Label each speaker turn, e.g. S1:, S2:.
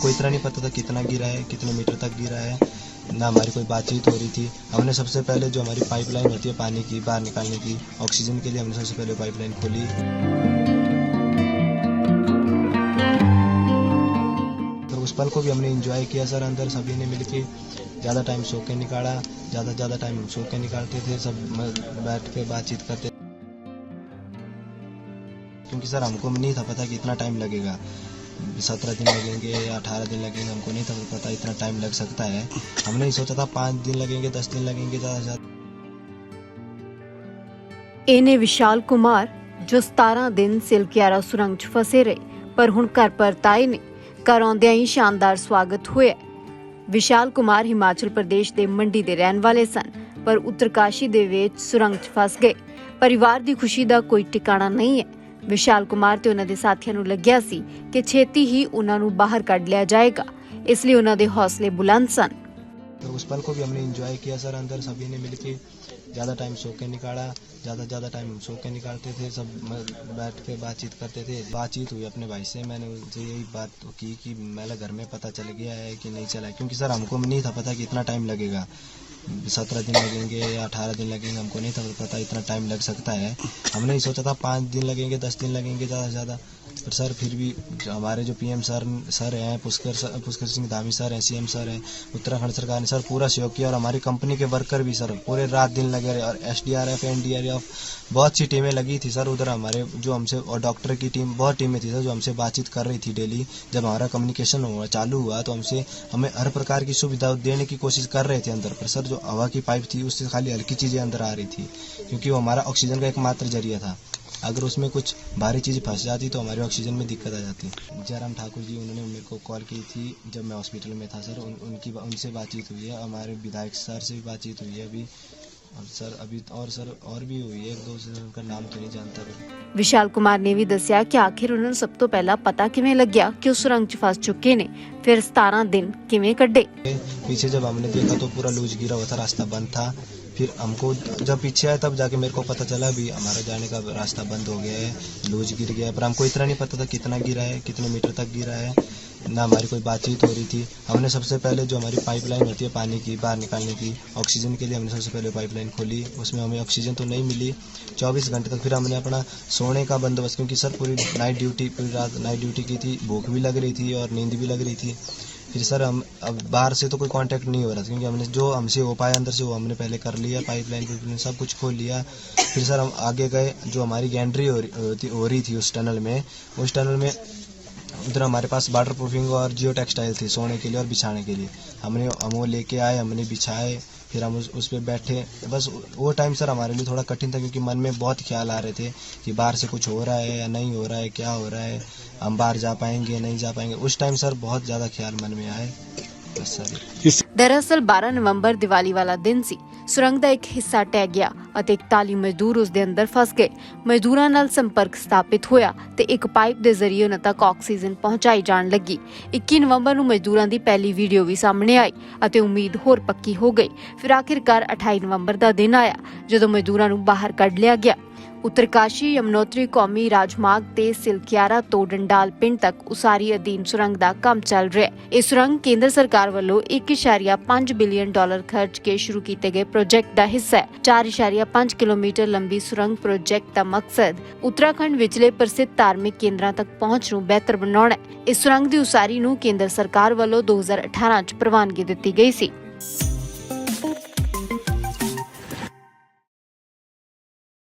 S1: हमको इतना नहीं पता था कितना गिरा है, कितने मीटर तक गिरा है, ना हमारी कोई बातचीत हो रही थी। हमने सबसे पहले जो हमारी पाइपलाइन होती है पानी की बाहर निकालने की, ऑक्सीजन के लिए हमने सबसे पहले पाइपलाइन खोली। तो उस पल को भी हमने एंजॉय किया सर, अंदर सभी ने मिलके ज़्यादा टाइम सो के निकाला, ज़्यादा टाइम सो के निकालते थे, सब बैठ के बातचीत करते, क्योंकि सर हमको नहीं था पता कि इतना टाइम लगेगा, 17 दिन लगेंगे या 18 दिन लगेंगे, हमको नहीं था पता इतना टाइम लग सकता है। हमने नहीं सोचा था 5 दिन लगेंगे, 10 दिन लगेंगे ज़्यादा से ज़्यादा।
S2: ਇਹ ਨੇ ਵਿਸ਼ਾਲ ਕੁਮਾਰ ਜੋ 17 ਦਿਨ ਸਿਲਕਿਆਰਾ ਸੁਰੰਗ 'ਚ ਫਸੇ ਰਹੇ, ਪਰ ਹੁਣ ਘਰ ਪਰਤ ਆਏ ਨੇ। ਘਰ ਆਉਂਦਿਆਂ ਹੀ ਸ਼ਾਨਦਾਰ ਸਵਾਗਤ ਹੋਇਆ। ਵਿਸ਼ਾਲ ਕੁਮਾਰ ਹਿਮਾਚਲ ਪ੍ਰਦੇਸ਼ ਦੇ ਮੰਡੀ ਦੇ ਰਹਿਣ ਵਾਲੇ ਸਨ, ਪਰ ਉੱਤਰਕਾਸ਼ੀ ਦੇ ਵਿੱਚ ਸੁਰੰਗ 'ਚ ਫਸ ਗਏ। ਪਰਿਵਾਰ ਦੀ ਖੁਸ਼ੀ ਦਾ ਕੋਈ ਟਿਕਾਣਾ ਨਹੀਂ ਹੈ। ਵਿਸ਼ਾਲ ਕੁਮਾਰ ਤੇ ਉਹਨਾਂ ਦੇ ਸਾਥੀਆਂ ਨੂੰ ਲੱਗਿਆ ਸੀ ਕਿ ਛੇਤੀ ਹੀ ਉਹਨਾਂ ਨੂੰ ਬਾਹਰ ਕੱਢ ਲਿਆ ਜਾਏਗਾ, ਇਸ ਲਈ ਉਹਨਾਂ ਦੇ ਹੌਸਲੇ ਬੁਲੰਦ ਸਨ।
S1: तो उस पल को भी हमने एंजॉय किया सर, अंदर सभी ने मिलके ज़्यादा टाइम सो के निकाला, ज़्यादा टाइम सो के निकालते थे, सब बैठ के बातचीत करते थे। बातचीत हुई अपने भाई से, मैंने उनसे यही बात की कि मेरे घर में पता चल गया है कि नहीं चला है, क्योंकि सर हमको नहीं था पता कि इतना टाइम लगेगा, 17 दिन लगेंगे या 18 दिन लगेंगे, हमको नहीं था पता इतना टाइम लग सकता है। हमने नहीं सोचा था 5 दिन लगेंगे, 10 दिन लगेंगे ज़्यादा से ज़्यादा। पर सर फिर भी हमारे जो PM सर हैं, पुष्कर सिंह धामी सर हैं, CM सर हैं, उत्तराखंड सरकार ने सर पूरा सहयोग किया, और हमारी कंपनी के वर्कर भी सर पूरे रात दिन लगे रहे, और SDRF NDRF बहुत सी टीमें लगी थी सर उधर हमारे, जो हमसे, और डॉक्टर की टीम, बहुत टीमें थी सर जो हमसे बातचीत कर रही थी डेली। जब हमारा कम्युनिकेशन चालू हुआ तो हमें हर प्रकार की सुविधा देने की कोशिश कर रहे थे अंदर, पर सर जो हवा की पाइप थी उससे खाली हल्की चीज़ें अंदर आ रही थी, क्योंकि वो हमारा ऑक्सीजन का एकमात्र जरिया था। अगर उसमें कुछ भारी चीज़ फंस जाती तो हमारे ऑक्सीजन में दिक्कत आ जाती। जयराम ठाकुर जी, उन्होंने मेरे को कॉल की थी जब मैं हॉस्पिटल में था सर, उनसे बातचीत हुई है। हमारे विधायक सर से भी बातचीत हुई है अभी, और सर और भी हुई है, एक दो से उनका नाम तो नहीं जानता मैं।
S2: ਵਿਸ਼ਾਲ ਕੁਮਾਰ ਨੇ ਵੀ ਦੱਸਿਆ ਕਿ ਆਖਿਰ ਉਹਨਾਂ ਨੂੰ ਸਭ ਤੋਂ ਪਹਿਲਾਂ ਪਤਾ ਕਿਵੇਂ ਲੱਗਿਆ ਕਿ ਉਹ ਸੁਰੰਗ 'ਚ ਫਸ ਚੁੱਕੇ ਨੇ, ਫਿਰ 17 ਦਿਨ ਕਿਵੇਂ ਕੱਢੇ।
S1: पीछे जब हमने देखा तो पूरा लूज गिरा हुआ था, रास्ता बंद था। फिर हमको जब पीछे आया तब जाके मेरे को पता चला भी हमारा जाने का रास्ता बंद हो गया है, लूज गिर गया है, पर हमको इतना नहीं पता था कितना गिरा है, कितने मीटर तक गिरा है, ना हमारी कोई बातचीत हो रही थी। हमने सबसे पहले जो हमारी पाइपलाइन होती है पानी की बाहर निकालने की, ऑक्सीजन के लिए हमने सबसे पहले पाइपलाइन खोली। उसमें हमें ऑक्सीजन तो नहीं मिली 24 घंटे तक। फिर हमने अपना सोने का बंदोबस्त, क्योंकि सर पूरी रात नाइट ड्यूटी की थी, भूख भी लग रही थी और नींद भी लग रही थी। फिर सर हम अब बाहर से तो कोई कांटेक्ट नहीं हो रहा था, क्योंकि हमने जो हमसे हो पाया अंदर से वो हमने पहले कर लिया, पाइपलाइन सब कुछ खोल लिया। फिर सर हम आगे गए, जो हमारी गैंट्री हो रही थी उस टनल में उधर हमारे पास वाटर प्रूफिंग और जियो टेक्सटाइल थी सोने के लिए और बिछाने के लिए। हम वो लेके आए, हमने बिछाए, फिर हम उस पर बैठे। बस वो टाइम सर हमारे लिए थोड़ा कठिन था, क्योंकि मन में बहुत ख्याल आ रहे थे कि बाहर से कुछ हो रहा है या नहीं हो रहा है, क्या हो रहा है, हम बाहर जा पाएंगे नहीं जा पाएंगे। उस टाइम सर बहुत ज़्यादा ख्याल मन में आए। बस सर
S2: ਦਰਅਸਲ 12 ਨਵੰਬਰ ਦੀਵਾਲੀ ਵਾਲਾ ਦਿਨ ਸੀ। ਸੁਰੰਗ ਦਾ ਇੱਕ ਹਿੱਸਾ ਟਹਿ ਗਿਆ ਅਤੇ 41 ਮਜ਼ਦੂਰ ਉਸ ਦੇ ਅੰਦਰ ਫਸ ਗਏ। ਮਜ਼ਦੂਰਾਂ ਨਾਲ ਸੰਪਰਕ ਸਥਾਪਿਤ ਹੋਇਆ ਤੇ ਇੱਕ ਪਾਈਪ ਦੇ ਜ਼ਰੀਏ ਉਹਨਾਂ ਤੱਕ ਆਕਸੀਜਨ ਪਹੁੰਚਾਈ ਜਾਣ ਲੱਗੀ। 21 ਨਵੰਬਰ ਨੂੰ ਮਜ਼ਦੂਰਾਂ ਦੀ ਪਹਿਲੀ ਵੀਡੀਓ ਵੀ ਸਾਹਮਣੇ ਆਈ ਅਤੇ ਉਮੀਦ ਹੋਰ ਪੱਕੀ ਹੋ ਗਈ। ਫਿਰ ਆਖਿਰਕਾਰ 28 ਨਵੰਬਰ ਦਾ ਦਿਨ ਆਇਆ ਜਦੋਂ ਮਜ਼ਦੂਰਾਂ ਨੂੰ ਬਾਹਰ ਕੱਢ ਲਿਆ ਗਿਆ। उत्तरकाशी यमुनोत्री कौमी राजमार्ग ते सिलकियारा तो डंडाल पिंड तक उसारी अधीन सुरंग दा काम चल रहा है। यह सुरंग केंद्र सरकार वालों 1.5 बिलियन डॉलर खर्च के शुरू किए गए प्रोजेक्ट का हिस्सा है। 4.5 किलोमीटर लंबी सुरंग प्रोजेक्ट का मकसद उत्तराखंड विचले प्रसिद्ध धार्मिक केंद्रां तक पहुंच नूं बेहतर बनाउणा है। इस सुरंग दी उसारी नूं केंद्र सरकार वालों 2018 च प्रवानगी दित्ती गई सी।